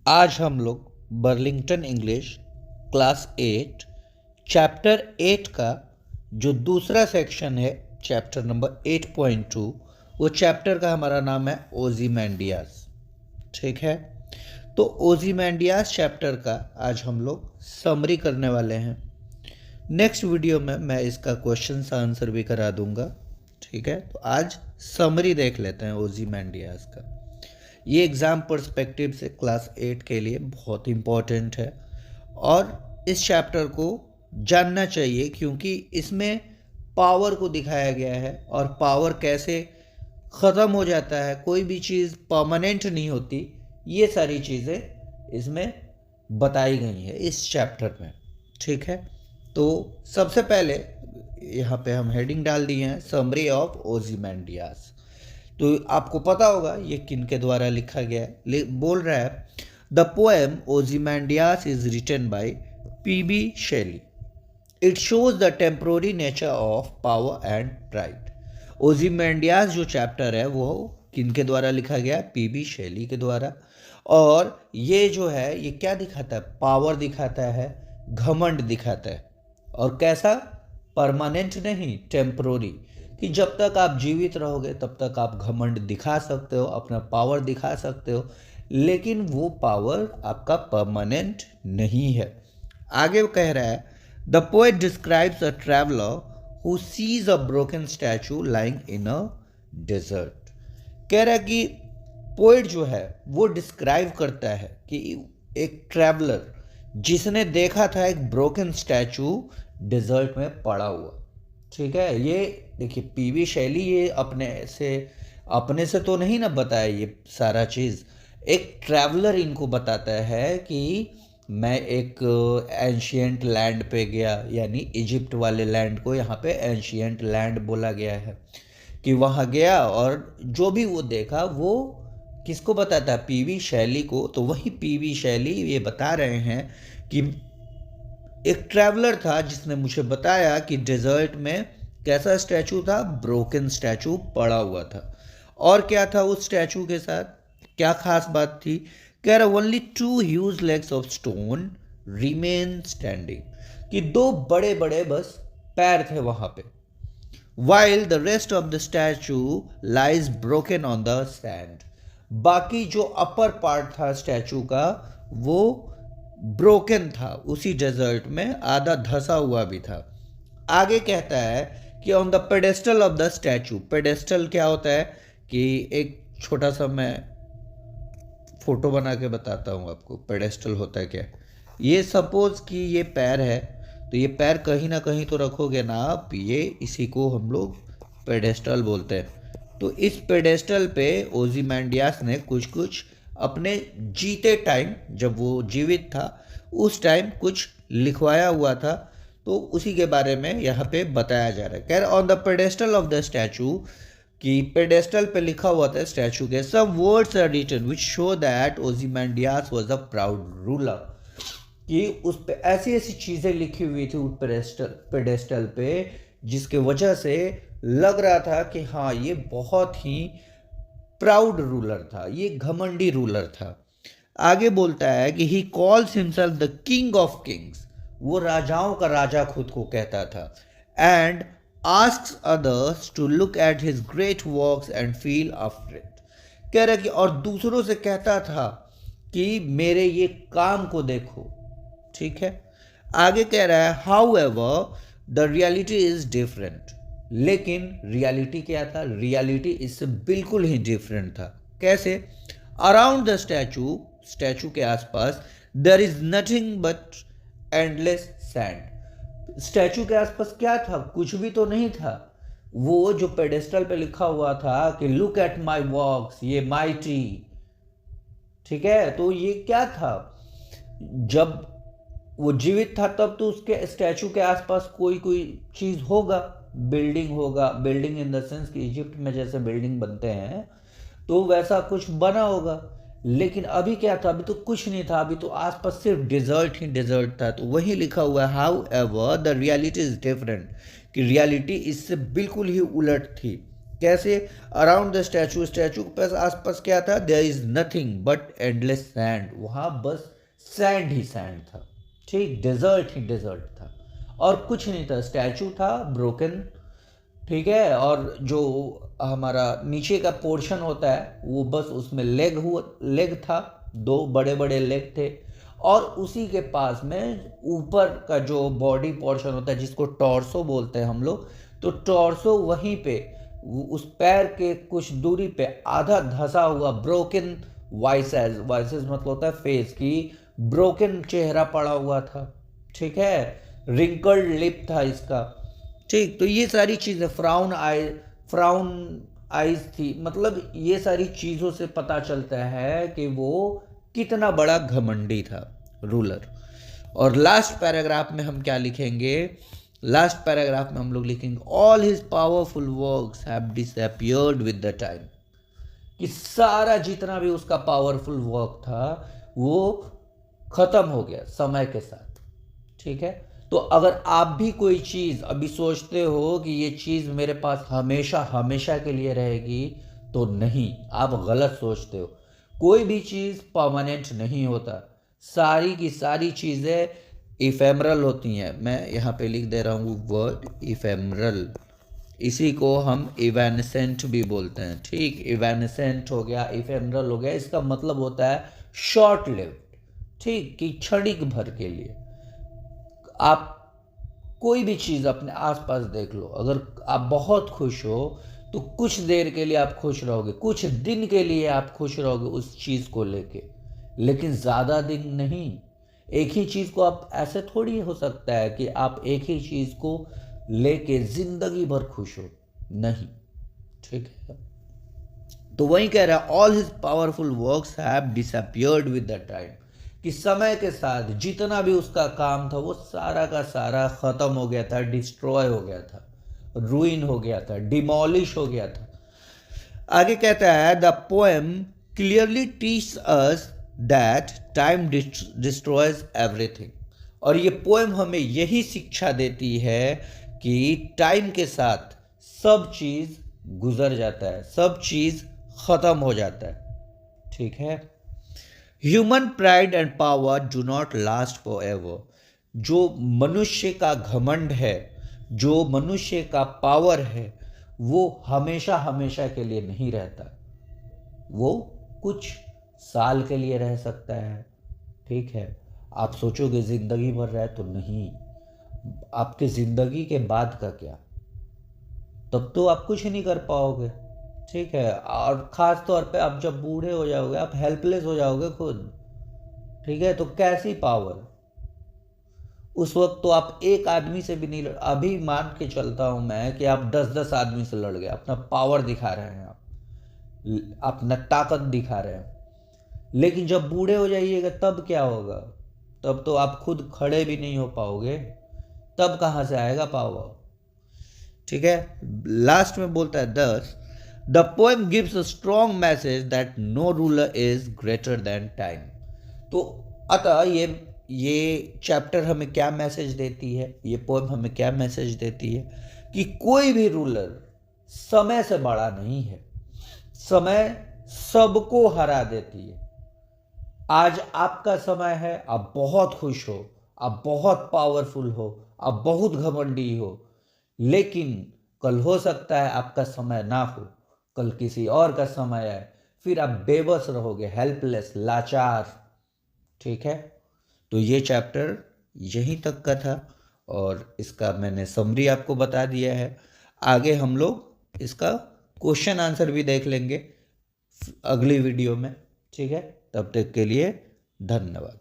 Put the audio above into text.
आज हम लोग बर्लिंगटन इंग्लिश क्लास 8 चैप्टर 8 का जो दूसरा सेक्शन है चैप्टर नंबर 8.2 वो चैप्टर का हमारा नाम है ओzymandias। ठीक है, तो ओzymandias चैप्टर का आज हम लोग समरी करने वाले हैं। नेक्स्ट वीडियो में मैं इसका क्वेश्चन आंसर भी करा दूंगा। ठीक है, तो आज समरी देख लेते हैं ओzymandias का। ये एग्ज़ाम पर्सपेक्टिव से क्लास 8 के लिए बहुत इम्पॉर्टेंट है और इस चैप्टर को जानना चाहिए क्योंकि इसमें पावर को दिखाया गया है और पावर कैसे ख़त्म हो जाता है, कोई भी चीज़ परमानेंट नहीं होती, ये सारी चीज़ें इसमें बताई गई हैं इस चैप्टर में। ठीक है, तो सबसे पहले यहाँ पे हम हेडिंग डाल दिए हैं समरी ऑफ ओzymandias। तो आपको पता होगा ये किन के द्वारा लिखा गया है। बोल रहा है द पोएम ओzymandias is written by PB Shelley. It shows the temporary nature of power and pride. ओzymandias जो चैप्टर है वो किन के द्वारा लिखा गया, पीबी शेली के द्वारा। और ये जो है ये क्या दिखाता है, पावर दिखाता है, घमंड दिखाता है। और कैसा, परमानेंट नहीं, टेम्पोररी, कि जब तक आप जीवित रहोगे तब तक आप घमंड दिखा सकते हो, अपना पावर दिखा सकते हो, लेकिन वो पावर आपका परमानेंट नहीं है। आगे वो कह रहा है the poet describes a traveller who sees a broken statue lying in a desert. कह रहा है कि पोएट जो है वो डिस्क्राइब करता है कि एक ट्रैवलर जिसने देखा था एक ब्रोकन स्टैचू डेजर्ट में पड़ा हुआ। ठीक है, ये देखिए पीबी शैली ये अपने से तो नहीं ना बताया ये सारा चीज़, एक ट्रैवलर इनको बताता है कि मैं एक एंशियंट लैंड पे गया, यानी इजिप्ट वाले लैंड को यहाँ पे एंशियंट लैंड बोला गया है, कि वहाँ गया और जो भी वो देखा वो किसको बताता है, पीबी शैली को। तो वही पीबी शैली ये बता रहे हैं कि एक ट्रैवलर था जिसने मुझे बताया कि डेजर्ट में कैसा स्टैचू था, ब्रोकन स्टैचू पड़ा हुआ था। और क्या था उस स्टैचू के साथ, क्या खास बात थी, कह रहा only 2 huge legs of stone remain standing, कि 2 बड़े बड़े बस पैर थे वहां पे, while the rest of the statue lies broken on the sand. बाकी जो अपर पार्ट था स्टैचू का वो ब्रोकन था, उसी डेजर्ट में आधा धसा हुआ भी था। आगे कहता है कि on the pedestal of the statue, pedestal क्या होता है कि एक छोटा सा मैं फोटो बना के बताता हूँ आपको पेडेस्टल होता है क्या। ये सपोज कि ये पैर है, तो ये पैर कहीं ना कहीं तो रखोगे ना आप, ये इसी को हम लोग पेडेस्टल बोलते हैं। तो इस पेडेस्टल पे ओzymandias ने कुछ कुछ अपने जीते टाइम, जब वो जीवित था उस टाइम कुछ लिखवाया हुआ था, तो उसी के बारे में यहाँ पे बताया जा रहा है। कह रहे on the pedestal of the statue, कि पेडेस्टल पे लिखा हुआ था स्टैचू के, some words are written which show that ओzymandias वाज अ प्राउड रूलर, कि उस पे ऐसी ऐसी चीज़ें लिखी हुई थी उस पेडेस्टल पे जिसके वजह से लग रहा था कि हाँ ये बहुत ही प्राउड रूलर था, ये घमंडी रूलर था। आगे बोलता है कि he calls himself the king of kings, वो राजाओं का राजा खुद को कहता था। And asks others to look at his great works and feel afraid. कह रहा कि और दूसरों से कहता था कि मेरे ये काम को देखो। ठीक है, आगे कह रहा है how ever the reality is different, लेकिन रियलिटी क्या था, रियलिटी इससे बिल्कुल ही डिफरेंट था। कैसे, अराउंड द स्टैचू, स्टैचू के आसपास there is nothing but endless sand. Statue के आसपास क्या था, कुछ भी तो नहीं था। वो जो पेडेस्टल पे लिखा हुआ था कि लुक एट माई वर्क्स, ये माइटी, ठीक है, तो ये क्या था, जब वो जीवित था तब तो उसके स्टैचू के आसपास कोई कोई चीज़ होगा, बिल्डिंग होगा, बिल्डिंग इन द सेंस कि इजिप्ट में जैसे बिल्डिंग बनते हैं तो वैसा कुछ बना होगा। लेकिन अभी क्या था, अभी तो कुछ नहीं था, अभी तो आसपास सिर्फ डेजर्ट ही डेजर्ट था। तो वही लिखा हुआ है how ever the reality is different, कि रियलिटी इससे बिल्कुल ही उलट थी। कैसे? अराउंड द स्टैचू, स्टैचू के पास आसपास क्या था? There is nothing but endless sand, वहाँ बस सैंड ही सैंड था, ठीक, डेजर्ट ही डेजर्ट था और कुछ नहीं था। स्टैचू था ब्रोकन, ठीक है, और जो हमारा नीचे का पोर्शन होता है वो बस उसमें लेग था, दो बड़े बड़े लेग थे, और उसी के पास में ऊपर का जो बॉडी पोर्शन होता है जिसको टॉर्सो बोलते हैं हम लोग, तो टॉर्सो वहीं पे उस पैर के कुछ दूरी पे आधा धंसा हुआ ब्रोकन वाइसेस, वाइसेस मतलब होता है फेस की, ब्रोकन चेहरा पड़ा हुआ था, ठीक है, रिंकल्ड लिप था इसका, ठीक। तो ये सारी चीज़ें, फ्राउन आइज थी, मतलब ये सारी चीज़ों से पता चलता है कि वो कितना बड़ा घमंडी था रूलर। और लास्ट पैराग्राफ में हम क्या लिखेंगे? लास्ट पैराग्राफ में हम लोग लिखेंगे all his powerful works have disappeared with the time, कि सारा जितना भी उसका पावरफुल वर्क था वो खत्म हो गया समय के साथ, ठीक है। तो अगर आप भी कोई चीज़ अभी सोचते हो कि ये चीज़ मेरे पास हमेशा हमेशा के लिए रहेगी, तो नहीं, आप गलत सोचते हो। कोई भी चीज़ परमानेंट नहीं होता, सारी की सारी चीज़ें इफेमरल होती हैं। मैं यहाँ पे लिख दे रहा हूँ वर्ड इफेमरल, इसी को हम इवेनेसेंट भी बोलते हैं, ठीक। इवेनेसेंट हो गया, इफेमरल हो गया, इसका मतलब होता है शॉर्ट लिव्ड, ठीक, कि क्षणिक भर के लिए। आप कोई भी चीज़ अपने आसपास देख लो, अगर आप बहुत खुश हो तो कुछ देर के लिए आप खुश रहोगे, कुछ दिन के लिए आप खुश रहोगे उस चीज़ को लेके, लेकिन ज़्यादा दिन नहीं। एक ही चीज़ को आप ऐसे थोड़ी हो सकता है कि आप एक ही चीज़ को लेके ज़िंदगी भर खुश हो, नहीं, ठीक है। तो वही कह रहा है all his powerful works have disappeared with the time, कि समय के साथ जितना भी उसका काम था वो सारा का सारा खत्म हो गया था, डिस्ट्रॉय हो गया था, रूइन हो गया था, डिमोलिश हो गया था। आगे कहता है the poem clearly teach us that time destroys everything, और ये पोएम हमें यही शिक्षा देती है कि टाइम के साथ सब चीज़ गुजर जाता है, सब चीज़ खत्म हो जाता है, ठीक है। Human pride and power do not last for ever, जो मनुष्य का घमंड है, जो मनुष्य का पावर है, वो हमेशा हमेशा के लिए नहीं रहता, वो कुछ साल के लिए रह सकता है, ठीक है। आप सोचोगे ज़िंदगी भर रहे, तो नहीं, आपके ज़िंदगी के बाद का क्या, तब तो आप कुछ नहीं कर पाओगे, ठीक है। और ख़ास तौर पे आप जब बूढ़े हो जाओगे, आप हेल्पलेस हो जाओगे खुद, ठीक है। तो कैसी पावर, उस वक्त तो आप एक आदमी से भी नहीं लड़, अभी मान के चलता हूँ मैं कि आप 10-10 आदमी से लड़ गए, अपना पावर दिखा रहे हैं, आप अपना ताकत दिखा रहे हैं, लेकिन जब बूढ़े हो जाइएगा तब क्या होगा? तब तो आप खुद खड़े भी नहीं हो पाओगे, तब कहाँ से आएगा पावर, ठीक है। लास्ट में बोलता है thus the poem gives a strong message that no ruler is greater than time. तो अतः ये चैप्टर हमें क्या मैसेज देती है, ये पोएम हमें क्या मैसेज देती है कि कोई भी रूलर समय से बड़ा नहीं है, समय सबको हरा देती है। आज आपका समय है, आप बहुत खुश हो, आप बहुत पावरफुल हो, आप बहुत घमंडी हो, लेकिन कल हो सकता है आपका समय ना हो, कल किसी और का समय है, फिर आप बेबस रहोगे, हेल्पलेस, लाचार, ठीक है। तो ये चैप्टर यहीं तक का था और इसका मैंने समरी आपको बता दिया है। आगे हम लोग इसका क्वेश्चन आंसर भी देख लेंगे अगली वीडियो में, ठीक है। तब तक के लिए धन्यवाद।